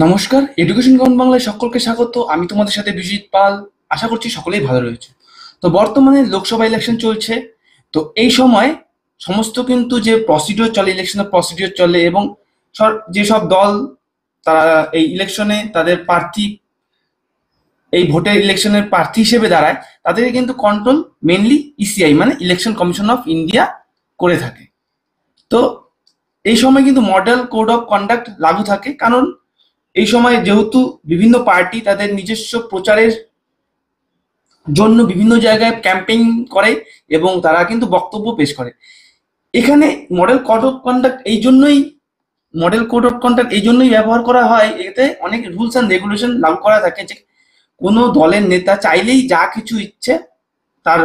নমস্কার, education ground বাংলায় সকলকে স্বাগত। আমি তোমাদের সাথে বিজিত পাল। আশা করছি সকলেই ভালো রয়েছে। তো বর্তমানে লোকসভা ইলেকশন চলছে। তো এই সময় সমস্ত কিন্তু যে প্রসিডিওর চলে, ইলেকশনের প্রসিডিওর চলে, এবং যেসব দল তারা এই ইলেকশনে তাদের প্রার্থী, এই ভোটের ইলেকশনের প্রার্থী হিসেবে দাঁড়ায়, তাদেরকে কিন্তু কন্ট্রোল মেনলি ইসিআই মানে ইলেকশন কমিশন অফ ইন্ডিয়া করে থাকে। তো এই সময় কিন্তু মডেল কোড অফ কন্ডাক্ট লাগু থাকে, কারণ এই সময় যেহেতু বিভিন্ন পার্টি তাদের নিজস্ব প্রচারের জন্য বিভিন্ন জায়গায় ক্যাম্পেইন করে এবং তারা কিন্তু বক্তব্য পেশ করে। এখানে মডেল কোড অফ কন্ডাক্ট এই জন্যই মডেল কোড অফ কন্ডাক্ট এই জন্যই ব্যবহার করা হয়, এতে অনেক রুলস অ্যান্ড রেগুলেশন লাগু করা থাকে যে কোনো দলের নেতা চাইলেই যা কিছু ইচ্ছে তার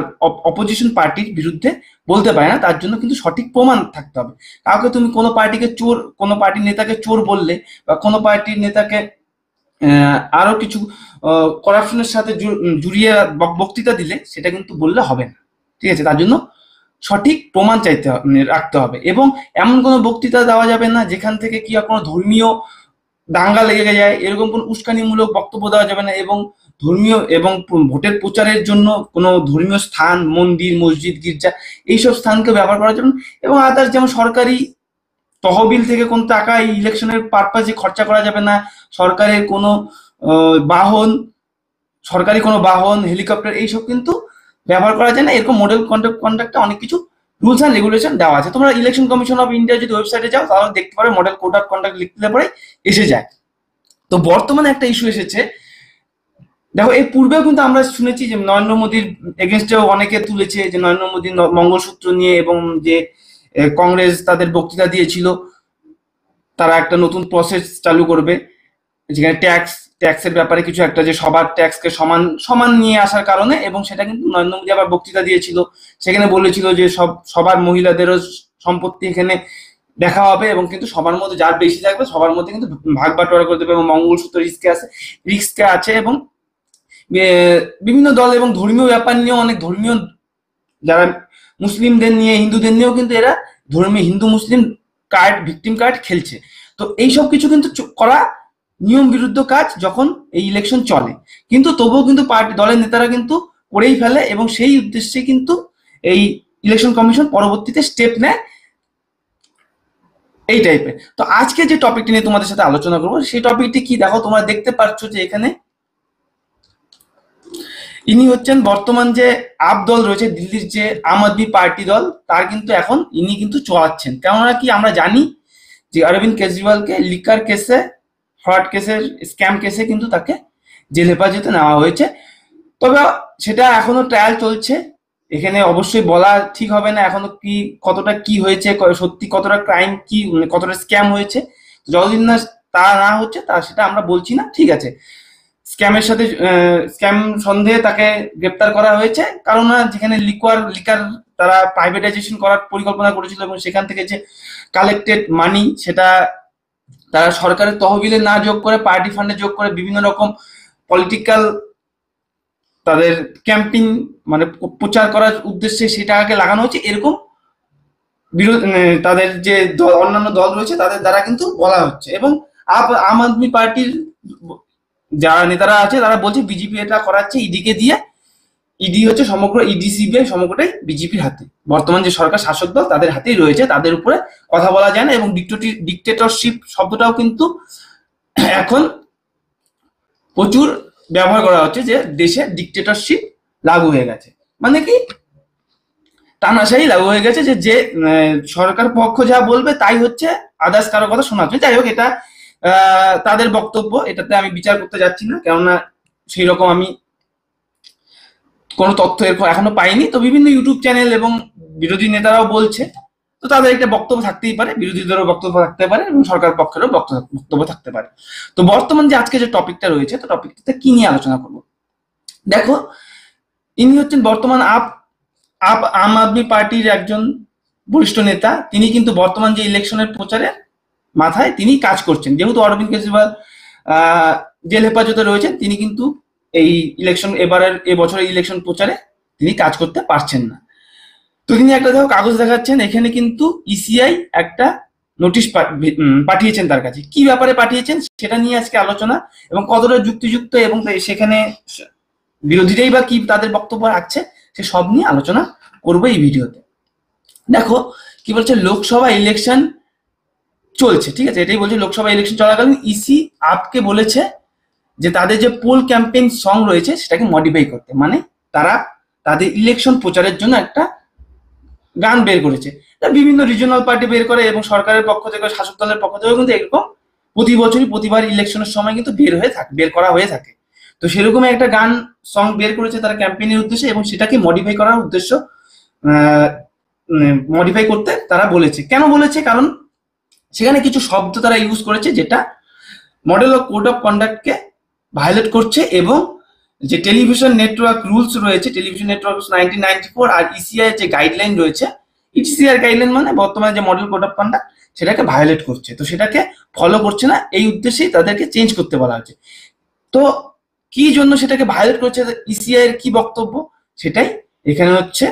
অপোজিশন পার্টির বিরুদ্ধে বলতে পারে না। তার জন্য কিন্তু সঠিক প্রমাণ থাকতে হবে। কাউকে তুমি কোনো পার্টিকে চোর, কোনো পার্টির নেতাকে চোর বললে, বা কোনো পার্টির নেতাকে আরো কিছু করাপশনের সাথে জুড়িয়ে বক্তৃতা দিলে সেটা কিন্তু বললে হবে না। ঠিক আছে, তার জন্য সঠিক প্রমাণ রাখতে হবে, এবং এমন কোনো বক্তৃতা দেওয়া যাবে না যেখান থেকে কি কোনো ধর্মীয় দাঙ্গা লেগে যায়, এরকম কোনো উস্কানিমূলক বক্তব্য দেওয়া যাবে না, এবং ধর্মীয় এবং ভোটের প্রচারের জন্য কোনো ধর্মীয় স্থান, মন্দির, মসজিদ, গির্জা এইসব স্থানকে ব্যবহার করার জন্য, এবং আদার্স যেমন সরকারি তহবিল থেকে কোনো টাকা এই ইলেকশনের পারপাজে খরচা করা যাবে না। সরকারের কোনো বাহন, সরকারি কোনো বাহন, হেলিকপ্টার এইসব কিন্তু ব্যবহার করা যায় না। এরকম মডেল কন্ডাক্টে অনেক কিছু রুলস অ্যান্ড রেগুলেশন দেওয়া আছে। তোমরা ইলেকশন কমিশন অফ ইন্ডিয়া যদি ওয়েবসাইটে যাও তাহলে দেখতে পাবে মডেল কোড অফ কন্ডাক্ট লিখতে পরে এসে যায়। তো বর্তমানে একটা ইস্যু এসেছে, দেখো এর পূর্বেও কিন্তু আমরা শুনেছি যে নরেন্দ্র মোদীর এগেনস্টেও অনেকে তুলেছে যে নরেন্দ্র মোদীর মঙ্গলসূত্র নিয়ে, এবং যে কংগ্রেস তাদের বক্তৃতা দিয়েছিল তারা একটা নতুন প্রসেস চালু করবে, যেখানে ট্যাক্সের ব্যাপারে কিছু একটা, যে সবার ট্যাক্সকে সমান সমান নিয়ে আসার কারণে, এবং সেটা কিন্তু নরেন্দ্র মোদী আবার বক্তৃতা দিয়েছিল। সেখানে বলেছিল যে সবার মহিলাদেরও সম্পত্তি এখানে দেখা হবে, এবং কিন্তু সবার মধ্যে যার বেশি থাকবে সবার মধ্যে কিন্তু ভাগ বাটোয়ারা করে দেবে, এবং মঙ্গলসূত্র রিস্কে আছে, এবং বিভিন্ন দল এবং ধর্মীয় ব্যাপার নিয়েও, অনেক ধর্মীয় যারা মুসলিমদের নিয়ে, হিন্দুদের নিয়েও কিন্তু এরা ধর্মীয় হিন্দু মুসলিম কার্ড, ভিকটিম কার্ড খেলছে। তো এইসব কিছু কিন্তু করা নিয়ম বিরুদ্ধ কাজ যখন এই ইলেকশন চলে, কিন্তু তবুও কিন্তু পার্টি দলের নেতারা কিন্তু করেই ফেলে, এবং সেই উদ্দেশ্যে কিন্তু এই ইলেকশন কমিশন পরবর্তীতে স্টেপ নেয় এই টাইপের। তো আজকে যে টপিকটি নিয়ে তোমাদের সাথে আলোচনা করবো সেই টপিকটি কি, দেখো তোমরা দেখতে পাচ্ছ যে এখানে ইনি হচ্ছেন বর্তমান যে আপ দল রয়েছে দিল্লির, যে আম আদমি পার্টি দল, তার কিন্তু এখন ইনি কিন্তু চলাচ্ছেন। কেননা কি আমরা জানি যে অরবিন্দ কেজরিওয়ালকে লিকার কেসে, ফ্রড কেসের, স্ক্যাম কেসে কিন্তু তাকে জেল হেফাজতে নেওয়া হয়েছে। তবে সেটা এখনো ট্রায়াল চলছে, এখানে অবশ্যই বলা ঠিক হবে না এখনো কি কতটা কি হয়েছে, সত্যি কতটা ক্রাইম, কি কতটা স্ক্যাম হয়েছে। যতদিন না তা না হচ্ছে তা সেটা আমরা বলছি না। ঠিক আছে, স্ক্যামের সাথে স্ক্যাম সন্দেহে তাকে গ্রেপ্তার করা হয়েছে, কারণ যেখানে লিকার তারা প্রাইভেটাইজেশন করার পরিকল্পনা করেছিল, এবং সেখান থেকে যে কালেক্টেড মানি সেটা তারা সরকারের তহবিলে না যোগ করে পার্টি ফান্ডে যোগ করে বিভিন্ন রকম পলিটিক্যাল তাদের ক্যাম্পিং মানে প্রচার করার উদ্দেশ্যে সেটা আগে লাগানো হয়েছে, এরকম তাদের যে অন্যান্য দল রয়েছে তাদের দ্বারা কিন্তু বলা হচ্ছে। এবং আম আদমি পার্টির যারা নেতারা আছে তারা বলছে বিজেপি এটা করাচ্ছে ইডিকে দিয়ে, ইডি হচ্ছে সমগ্র, ইডি সিবিআই সমগ্রটাই বিজেপির হাতে, বর্তমান যে সরকার শাসক দল তাদের হাতেই রয়েছে, তাদের উপরে কথা বলা যায় না। এবং ডিক্টেটরশিপ শব্দটাও কিন্তু এখন প্রচুর ব্যবহার করা হচ্ছে, যে দেশে ডিক্টেটরশিপ লাগু হয়ে গেছে, মানে কি তানাশাই লাগু হয়ে গেছে, যে যে সরকার পক্ষ যা বলবে তাই হচ্ছে, আদার্স কারো কথা শোনা হচ্ছে। যাই হোক, এটা তাদের বক্তব্য, এটাতে আমি বিচার করতে যাচ্ছি না, কেননা সেই রকম আমি কোনো তথ্য এখনো পাইনি। তো বিভিন্ন ইউটিউব চ্যানেল এবং বিরোধী নেতারাও বলছে, তো তাদের একটা বক্তব্য থাকতেই পারে, বিরোধীদেরও বক্তব্য থাকতে পারে, এবং সরকার পক্ষেরও বক্তব্য থাকতে পারে। তো বর্তমান যে আজকে যে টপিকটা রয়েছে, তো টপিকটাতে কি নিয়ে আলোচনা করবো, দেখো ইনি হচ্ছেন বর্তমান আম আদমি পার্টির একজন বরিষ্ঠ নেতা। তিনি কিন্তু বর্তমান যে ইলেকশনের প্রচারের মাথায় তিনি কাজ করছেন, যেহেতু অরবিন্দ কেজরিওয়াল জেল হেফাজতে রয়েছেন, তিনি কিন্তু এই ইলেকশন এবছরের ইলেকশন প্রচারে তিনি কাজ করতে পারছেন না। তো তিনি একটা দেখো কাগজ দেখাচ্ছেন, এখানে কিন্তু ইসিআই একটা নোটিশ পাঠিয়েছেন তার কাছে। কি ব্যাপারে পাঠিয়েছেন সেটা নিয়ে আজকে আলোচনা, এবং কতটা যুক্তিযুক্ত এবং সেখানে বিরোধীরাই বা কি তাদের বক্তব্য রাখছে সে সব নিয়ে আলোচনা করবো এই ভিডিওতে। দেখো কি বলছে, লোকসভা ইলেকশন চলছে, ঠিক আছে, এটাই বলছে লোকসভা ইলেকশন চলাকালীন ইসি আপকে বলেছে যে তাদের যে পোল ক্যাম্পেইন সং রয়েছে সেটাকে মডিফাই করতে, মানে তারা তাদের ইলেকশন প্রচারের জন্য একটা গান বের করেছে। বিভিন্ন রিজিওনাল পার্টি বের করে এবং সরকারের পক্ষ থেকে শাসক দলের পক্ষ থেকে কিন্তু এরকম প্রতি বছরই প্রতিবার ইলেকশনের সময় কিন্তু বের করা হয়ে থাকে। তো সেরকম একটা গান সং বের করেছে তারা ক্যাম্পেইনের উদ্দেশ্যে, এবং সেটাকে মডিফাই করার উদ্দেশ্য মডিফাই করতে তারা বলেছে। কেন বলেছে? কারণ সেখানে কিছু শব্দ তারা ইউজ করেছে যেটা মডেল অফ কোড অফ কন্ডাক্টকে ভায়োলেট করছে, এবং যে টেলিভিশন নেটওয়ার্ক রুলস রয়েছে, টেলিভিশন নেটওয়ার্ক 1994 আর ইসিআই যে গাইডলাইন রয়েছে, ইসিআই গাইডলাইন মানে বর্তমানে যে মডেল কোড অফ কন্ডাক্ট সেটাকে ভায়োলেট করছে, তো সেটাকে ফলো করছে না, এই উদ্দেশ্যেই তাদেরকে চেঞ্জ করতে বলা হয়েছে। তো কি জন্য সেটাকে ভায়োলেট করছে, ইসিআই এর কি বক্তব্য সেটাই এখানে হচ্ছে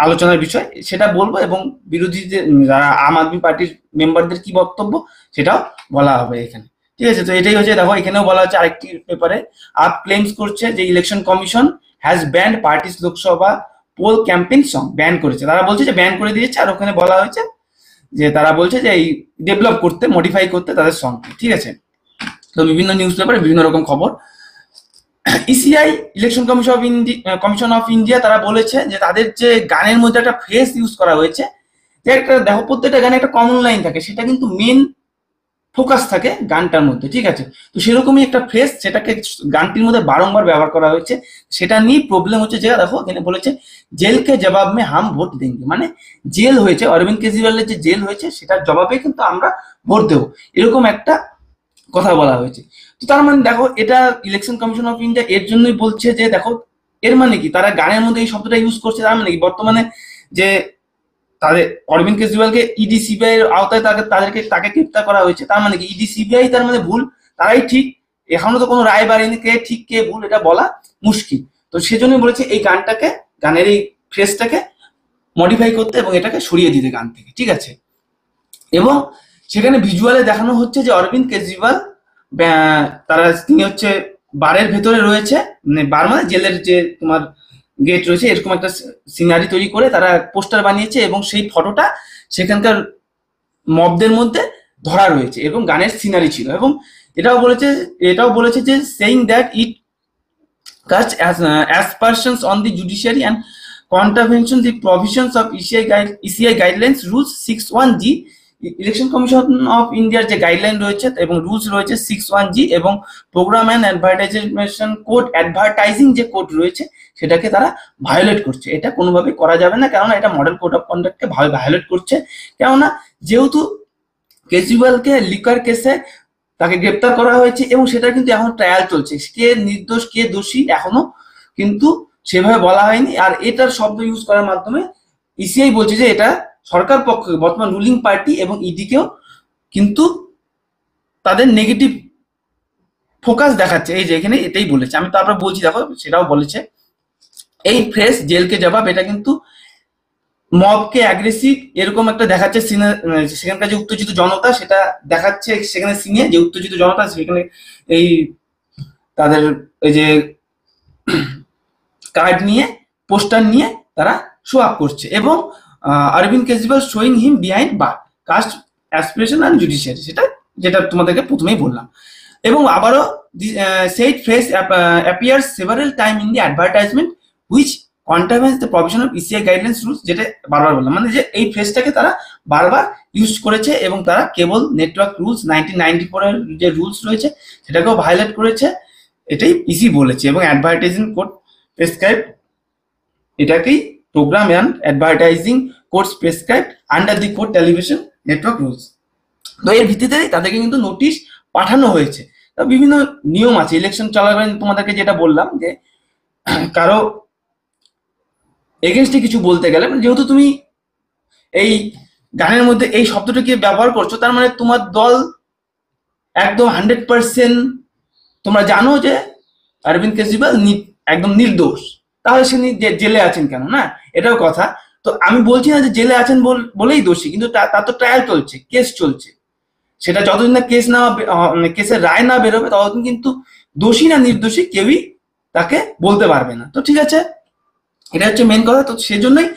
আলোচনার বিষয়, সেটা বলবো, এবং বিরোধীদের যারা আম আদমি পার্টির মেম্বারদের কি বক্তব্য সেটাও বলা হবে এখানে, ঠিক আছে। তো এটাই হচ্ছে, দেখো এখানেও বলা হচ্ছে আরেকটি পেপারে আপ ক্লেমস করছে যে election commission has banned parties Lok Sabha poll campaign song, ban করেছে, তারা বলছে যে ব্যান করে দিয়েছে, আর ওখানে বলা হয়েছে যে তারা বলছে যে এই ডেভেলপ করতে, মডিফাই করতে তাদের সং, ঠিক আছে। তো বিভিন্ন নিউজ পেপারে বিভিন্ন রকম খবর। ECI election commission of India তারা বলেছে যে তাদের যে গানের মধ্যে একটা ফ্রেজ ইউজ করা হয়েছে, যে একটা দেখো প্রত্যেকটা গানে একটা কমন লাইন থাকে, সেটা কিন্তু মেন ফোকাস থাকে গানটার মধ্যে, ঠিক আছে। তো সেরকমই একটা ফ্রেজ সেটাকে গানটির মধ্যে বারংবার ব্যবহার করা হয়েছে, সেটা নিয়ে প্রবলেম হচ্ছে। যে দেখো এখানে বলেছে জেলকে জবাব মে হাম ভোট দেঙ্গে, মানে জেল হয়েছে অরবিন্দ কেজরিওয়ালের যে জেল হয়েছে সেটার জবাবে কিন্তু আমরা ভোট দেবো, এরকম একটা কথা বলা হয়েছে। তো তার মানে দেখো এটা ইলেকশন কমিশন অফ ইন্ডিয়া এর জন্যই বলছে যে দেখো এর মানে কি, তারা গানের মধ্যে এই শব্দটা ইউজ করছে, তার মানে কি বর্তমানে যে তাদের অরবিন্দ কেজরিওয়ালকে ইডি সিবিআই এর আওতায় তাকে গ্রেপ্তার করা হয়েছে, তার মানে কি ইডি সিবিআই তার মানে ভুল, তারাই ঠিক, এখনো তো কোনো রায় বাড়িনি, কে ঠিক কে ভুল এটা বলা মুশকিল। তো সেজন্য বলেছে এই গানের এই ফ্রেজটাকে মডিফাই করতে এবং এটাকে সরিয়ে দিতে গান থেকে, ঠিক আছে। এবং সেখানে ভিজুয়ালে দেখানো হচ্ছে যে অরবিন্দ কেজরিওয়াল তিনি হচ্ছে বারের ভেতরে রয়েছে, মানে বার মানে জেলের যে তোমার গেট রয়েছে, এরকম একটা সিনারি তৈরি করে তারা পোস্টার বানিয়েছে, এবং সেই ফটোটা সেখানকার মবদের মধ্যে ধরা রয়েছে, এরকম গানের সিনারি ছিল। এবং এটাও বলেছে যে saying that it cast aspersions on the judiciary and contravention the provisions of ECI guidelines rules 61G, election commission of ইন্ডিয়ার যে গাইডলাইন রয়েছে এবং রুলস রয়েছে 61G, এবং প্রোগ্রাম অ্যান্ড অ্যাডভার্টাইজেশন কোড, অ্যাডভার্টাইজিং যে কোড রয়েছে সেটাকে তারা ভায়োলেট করছে। এটা কোনোভাবে করা যাবে না, কেননা এটা মডেল কোড অফ কন্ডাক্টকে ভায়োলেট করছে। কেননা যেহেতু কেজরিওয়ালকে লিকার কেসে তাকে গ্রেপ্তার করা হয়েছে এবং সেটা কিন্তু এখন ট্রায়াল চলছে, কে নির্দোষ কে দোষী এখনো কিন্তু সেভাবে বলা হয়নি। আর এটার শব্দ ইউজ করার মাধ্যমে ইসিআই বলছে যে এটা সরকার পক্ষ, বর্তমান রুলিং পার্টি এবং ইডিকেও কিন্তু তাদের নেগেটিভ ফোকাস দেখাচ্ছে, এই যে এখানে এটাই বলেছে। আমি তারপর বলছি, দেখো সেটাও বলেছে এই ফ্রেশ জেলকে জবাব, এটা কিন্তু মবকে অ্যাগ্রেসিভ এরকম একটা দেখাচ্ছে সিনে, সেখানকার যে উত্তেজিত জনতা সেটা দেখাচ্ছে সেখানে সিনে, যে উত্তেজিত জনতা সেখানে এই তাদের এই যে কার্ড নিয়ে পোস্টার নিয়ে তারা শো আপ করছে, এবং Arvind Kejriwal showing him behind bar caste aspiration and judiciary, যেটা তোমাদেরকে প্রথমেই বললাম। এবং আবারও said phrase appears several time in the advertisement which contravenes the provision of ECI guidelines rules, যেটা বারবার বললাম, মানে যে এই ফ্রেজটাকে তারা বারবার ইউজ করেছে এবং তারা কেবল নেটওয়ার্ক রুলস 1994 এর যে রুলস রয়েছে সেটাকেও ভায়োলেট করেছে, এটাই ইসি বলেছে। এবং অ্যাডভার্টাইজিং কোড প্রেসক্রাইব, এটাকেই program and advertising code prescribe under the code television network rules. তো এর ভিত্তিতেই তাদেরকে কিন্তু নোটিশ পাঠানো হয়েছে। বিভিন্ন নিয়ম আছে ইলেকশন চলাকালীন, তোমাদেরকে যেটা বললাম যে কারো এগেনস্টে কিছু বলতে গেলে, যেহেতু তুমি এই গানের মধ্যে এই শব্দটাকে ব্যবহার করছো, তার মানে তোমার দল একদম 100% তোমরা জানো যে অরবিন্দ কেজরিওয়াল একদম নির্দোষ, তাহলে সে জেলে আছেন কেন, না এটাও কথা। তো আমি বলছি না যে জেলে আছেন বলেই দোষী, কিন্তু তার তো ট্রায়াল চলছে, কেস চলছে, সেটা যতদিন না কেস না মানে কেসের রায় না বেরোবে ততদিন কিন্তু দোষী না নির্দোষী কেউই তাকে বলতে পারবে না। তো ঠিক আছে, এটা হচ্ছে মেন কথা। তো সেজন্যই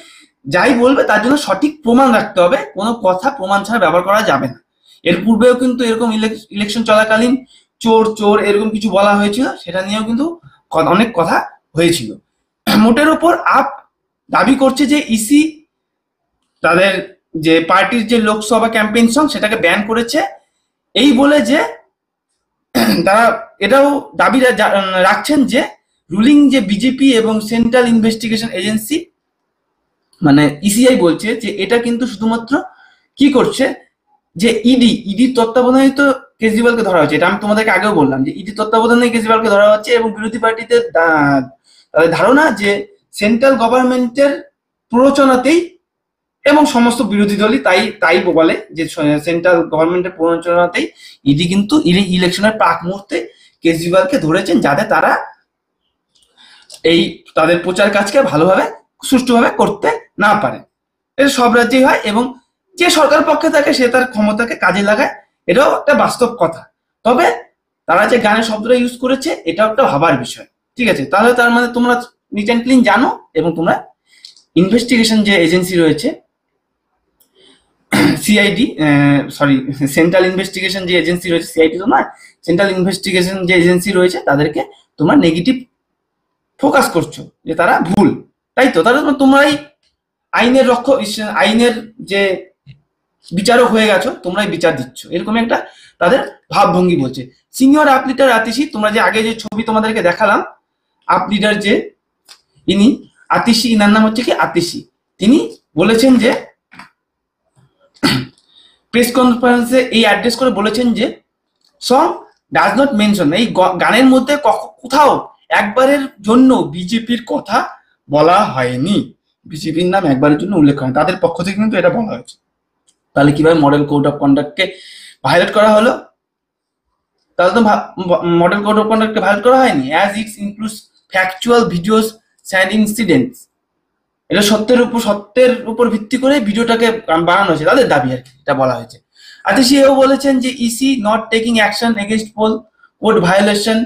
যাই বলবে তার জন্য সঠিক প্রমাণ রাখতে হবে, কোনো কথা প্রমাণ ছাড়া ব্যবহার করা যাবে না। এর পূর্বেও কিন্তু এরকম ইলেকশন চলাকালীন চোর চোর এরকম কিছু বলা হয়েছিল, সেটা নিয়েও কিন্তু অনেক কথা হয়েছিল। মোটের ওপর আপ দাবি করছে যে ইসি তাদের যে পার্টির যে লোকসভা ক্যাম্পেইন সং সেটাকে ব্যান করেছে, এই বলে যে তারা এটাও দাবি রাখছেন যে রুলিং যে বিজেপি এবং সেন্ট্রাল ইনভেস্টিগেশন এজেন্সি মানে ইসিআই বলছে যে এটা কিন্তু শুধুমাত্র কি করছে, যে ইডির তত্ত্বাবধানে তো কেজরিওয়ালকে ধরা হচ্ছে, এটা আমি তোমাদেরকে আগেও বললাম যে ইডির তত্ত্বাবধানে কেজরিওয়ালকে ধরা হচ্ছে, এবং বিরোধী পার্টিতে তাদের ধারণা যে সেন্ট্রাল গভর্নমেন্টের প্ররোচনাতেই, এবং সমস্ত বিরোধী দলই তাই বলে যে সেন্ট্রাল গভর্নমেন্টের প্ররোচনাতেই ইডি কিন্তু ইলেকশনের প্রাক মুহূর্তে কেজরিওয়ালকে ধরেছেন, যাতে তারা এই তাদের প্রচার কাজকে ভালোভাবে সুষ্ঠুভাবে করতে না পারে। এটা সব রাজ্যেই হয়, এবং যে সরকার পক্ষে থাকে সে তার ক্ষমতাকে কাজে লাগায়, এটাও একটা বাস্তব কথা। তবে তারা যে গানের শব্দটা ইউজ করেছে এটাও একটা ভাবার বিষয়। ঠিক আছে, তাহলে তার মানে তোমরা নিট অ্যান্ড ক্লিন জানো, এবং তোমরা ইনভেস্টিগেশন যে এজেন্সি রয়েছে সিআইডি, সরি সেন্ট্রাল ইনভেস্টিগেশন যে এজেন্সি রয়েছে, সিআইডি তো নয়, সেন্ট্রাল ইনভেস্টিগেশন যে এজেন্সি রয়েছে তাদেরকে তোমরা নেগেটিভ ফোকাস করছো যে তারা ভুল, তাই তো? তাহলে তোমরাই আইনের যে বিচারক হয়ে গেছো, তোমরাই বিচার দিচ্ছ, এরকম একটা তাদের ভাবভঙ্গি বলছে। সিনিয়র আপ লিডার আতিশি, তোমরা যে আগে যে ছবি তোমাদেরকে দেখালাম আপ লিডার যে ইনি আতিশি, ইনার নাম হচ্ছে কি আতিশি, তিনি বলেছেন যে প্রেস কনফারেন্সে এই অ্যাড্রেস করে বলেছেন যে সং ডাজ নট মেনশন, এই গানের মধ্যে কোথাও একবারের জন্য বিজেপির কথা বলা হয়নি, বিজেপির নাম একবারের জন্য উল্লেখ করেন, তাদের পক্ষ থেকে কিন্তু এটা বলা হয়েছে। তাহলে কিভাবে মডেল কোড অফ কন্ডাক্টকে ভায়োলেট করা হলো? তাহলে তো মডেল কোড অফ কন্ডাক্টকে ভায়োলেট করা হয়নি, as it's includes factual videos and incidents, এটা সত্যের উপর ভিত্তি করে ভিডিওটাকে বানানো হয়েছে, তাদের দাবি আর কি, এটা বলা হয়েছে। আতিশি এও বলেছেন যে EC not taking action against poll code violation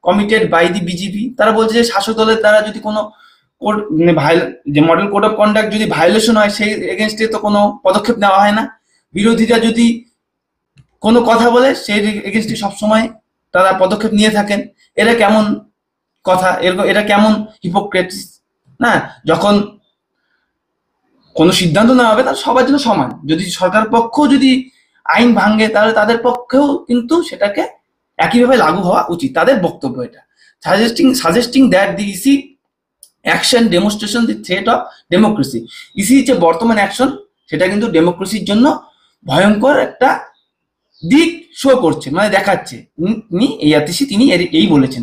committed by the BJP, তারা বলছে যে শাসক দলের দ্বারা যদি কোনো কোড যে মডেল কোড অফ কন্ডাক্ট যদি ভায়োলেশন হয় সেই এগেনস্টে তো কোনো পদক্ষেপ নেওয়া হয় না, বিরোধীরা যদি কোনো কথা বলে সেই এগেনস্টে সবসময় তারা পদক্ষেপ নিয়ে থাকেন। এরা কেমন কথা, এটা কেমন হিপোক্রেটিস না? যখন কোনো সিদ্ধান্ত নেওয়া হবে তাহলে সবার জন্য সমান, যদি সরকার পক্ষ যদি আইন ভাঙে তাহলে তাদের পক্ষেও কিন্তু সেটাকে একইভাবে লাগু হওয়া উচিত, তাদের বক্তব্য এটা। Suggesting that the EC action demonstration the threat of democracy, EC যে বর্তমান অ্যাকশন সেটা কিন্তু ডেমোক্রেসির জন্য ভয়ঙ্কর একটা দিক শো করছে, মানে দেখাচ্ছে। এই আতিশি তিনি এই বলেছেন,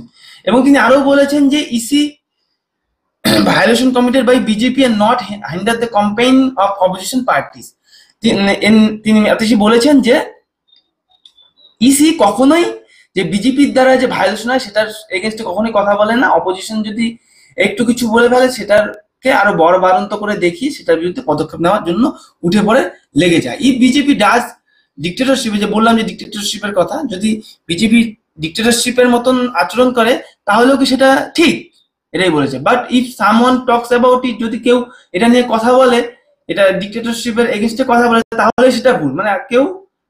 এবং তিনি আরো বলেছেন যে EC violation committed by BJP and not hinder the campaign of opposition parties. তিনি আতিশি বলেছেন যে ইসি কখনোই যে বিজেপির দ্বারা যে ভায়োলেশন হয় সেটার এগেনস্টে কখনোই কথা বলে না, অপোজিশন যদি একটু কিছু বলে ফেলে সেটাকে আরো বড় বাড়ন্ত করে দেখিয়ে সেটার বিরুদ্ধে পদক্ষেপ নেওয়ার জন্য উঠে পড়ে লেগে যায়। ইফ বিজেপি ডাজ ডিক্টেটরশিপে, যে বললাম যে ডিক্টেটরশিপের কথা, যদি বিজেপি ডিক্টেটরশিপের মতন আচরণ করে তাহলেও কি সেটা ঠিক? এটাই বলেছে। But if someone talks about it, যদি কেউ এটা নিয়ে কথা বলে, এটা ডিক্টেটরশিপের এগেইনস্টে কথা বলে, তাহলে সেটা ভুল, মানে কেউ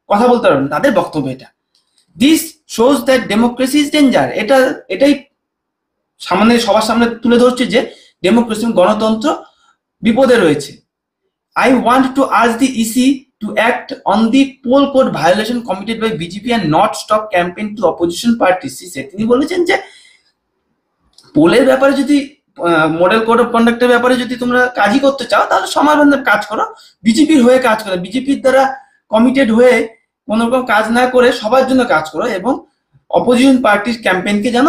কথা বলতে পারবে না, তাদের বক্তব্য এটা। This shows that democracy is danger, এটাই সবার সামনে তুলে ধরছে যে ডেমোক্রেসি গণতন্ত্র বিপদে রয়েছে। I want to urge the EC to act on the poll code violation committed by BJP and not stop campaign to opposition parties. তিনি বলেছেন যে পোলের ব্যাপারে যদি মডেল কোড অফ কন্ডাক্টের ব্যাপারে যদি তোমরা কাজই করতে চাও তাহলে সমানভাবে কাজ করো, বিজেপির হয়ে কাজ করো, বিজেপির দ্বারা কমিটেড হয়ে কোনো রকম কাজ না করে সবার জন্য কাজ করো, এবং অপোজিশন পার্টির ক্যাম্পেইনকে যেন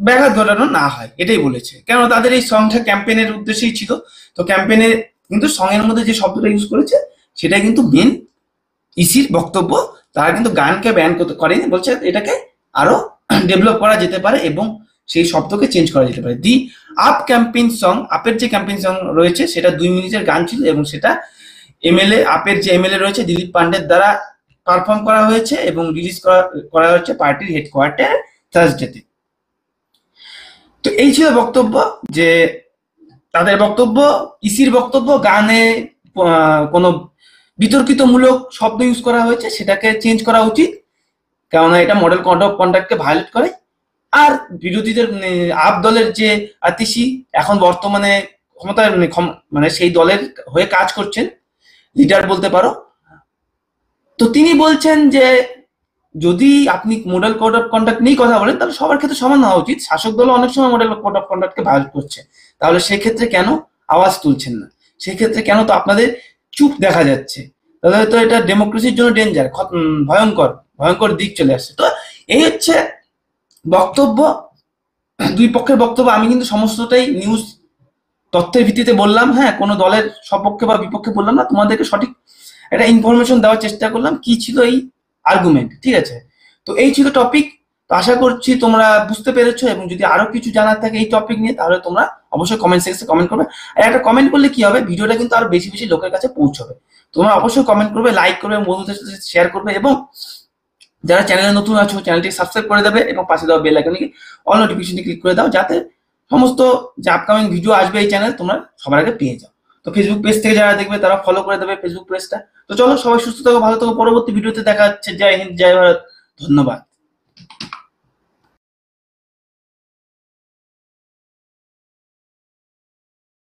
ব্যাঘাত ঘটানো না হয়, এটাই বলেছে। কেন তাদের এই সংটা ক্যাম্পেইনের উদ্দেশ্যেই ছিল, তো ক্যাম্পেইনে কিন্তু সঙ্গের মধ্যে যে শব্দটা ইউজ করেছে সেটা কিন্তু মেন ইসির বক্তব্য। তারা কিন্তু গানকে ব্যান করেনি, বলছে এটাকে আরো ডেভেলপ করা যেতে পারে এবং সেই শব্দকে চেঞ্জ করা যেতে পারে। দি আপ ক্যাম্পেইন সং, আপের যে ক্যাম্পেইন সং রয়েছে সেটা 2 মিনিটের গান ছিল এবং সেটা এমএলএ, আপের যে এমএলএ রয়েছে দিলীপ পান্ডের দ্বারা পারফর্ম করা হয়েছে এবং রিলিজ করা হয়েছে পার্টির হেডকোয়ার্টার থার্সডেতে। তো এই ছিল বক্তব্য, যে তাদের বক্তব্য, ইসির বক্তব্য, গানে কোনো বিতর্কিতমূলক শব্দ ইউজ করা হয়েছে সেটাকে চেঞ্জ করা উচিত, কেননা এটা মডেল কোড অফ কন্ডাক্টকে ভায়োলেট করে। আর বিরোধীদের আপ দলের যে আতিশি এখন বর্তমানে ক্ষমতায় মানে সেই দলের হয়ে কাজ করছেন, লিডার বলতে পারো, তো তিনি বলছেন যে যদি আপনি মডেল কোড অফ কন্ডাক্ট নিয়ে কথা বলেন তাহলে সবার ক্ষেত্রে সমান হওয়া উচিত। শাসক দল অনেক সময় মডেল কোড অফ কন্ডাক্টকে ভায়োলেট করছে, তাহলে সেক্ষেত্রে কেন আওয়াজ তুলছেন না? সেক্ষেত্রে কেন তো আপনাদের চুপ দেখা যাচ্ছে? তাহলে তো এটা ডেমোক্রেসির জন্য ডেঞ্জার, ভয়ঙ্কর ভয়ঙ্কর দিক চলে আসছে। তো এই হচ্ছে বক্তব্য, দুই পক্ষের বক্তব্য। আমি কিন্তু সমস্তটাই নিউজ তথ্যের ভিত্তিতে বললাম, হ্যাঁ, কোনো দলের সপক্ষে বা বিপক্ষে বললাম না, তোমাদেরকে সঠিক একটা ইনফরমেশন দেওয়ার চেষ্টা করলাম কি ছিল এই আর্গুমেন্ট, ঠিক আছে? তো এই ছিল টপিক। তো আশা করছি তোমরা বুঝতে পেরেছো, এবং যদি আরো কিছু জানার থাকে এই টপিক নিয়ে তাহলে তোমরা অবশ্যই কমেন্ট সেকশনে কমেন্ট করবে। আর একটা কমেন্ট করলে কি হবে, ভিডিওটা কিন্তু আরো বেশি বেশি লোকের কাছে পৌঁছবে। তোমরা অবশ্যই কমেন্ট করবে, লাইক করবে, বন্ধুদের সাথে শেয়ার করবে, এবং যারা চ্যানেলে নতুন আছো চ্যানেলটি সাবস্ক্রাইব করে দেবে এবং পাশে দেওয়া বেল আইকনে অল নোটিফিকেশন ক্লিক করে দাও, যাতে সমস্ত যে আপকামিং ভিডিও আসবে এই চ্যানেল তোমরা সবার আগে পেয়ে যাও। তো ফেসবুক পেজ থেকে যারা দেখবে তারা ফলো করে দেবে ফেসবুক পেজটা। তো চলো, সবাই সুস্থ থাকো, ভালো থাকো, পরবর্তী ভিডিওতে দেখা হচ্ছে। জয় হিন্দ, জয় ভারত, ধন্যবাদ।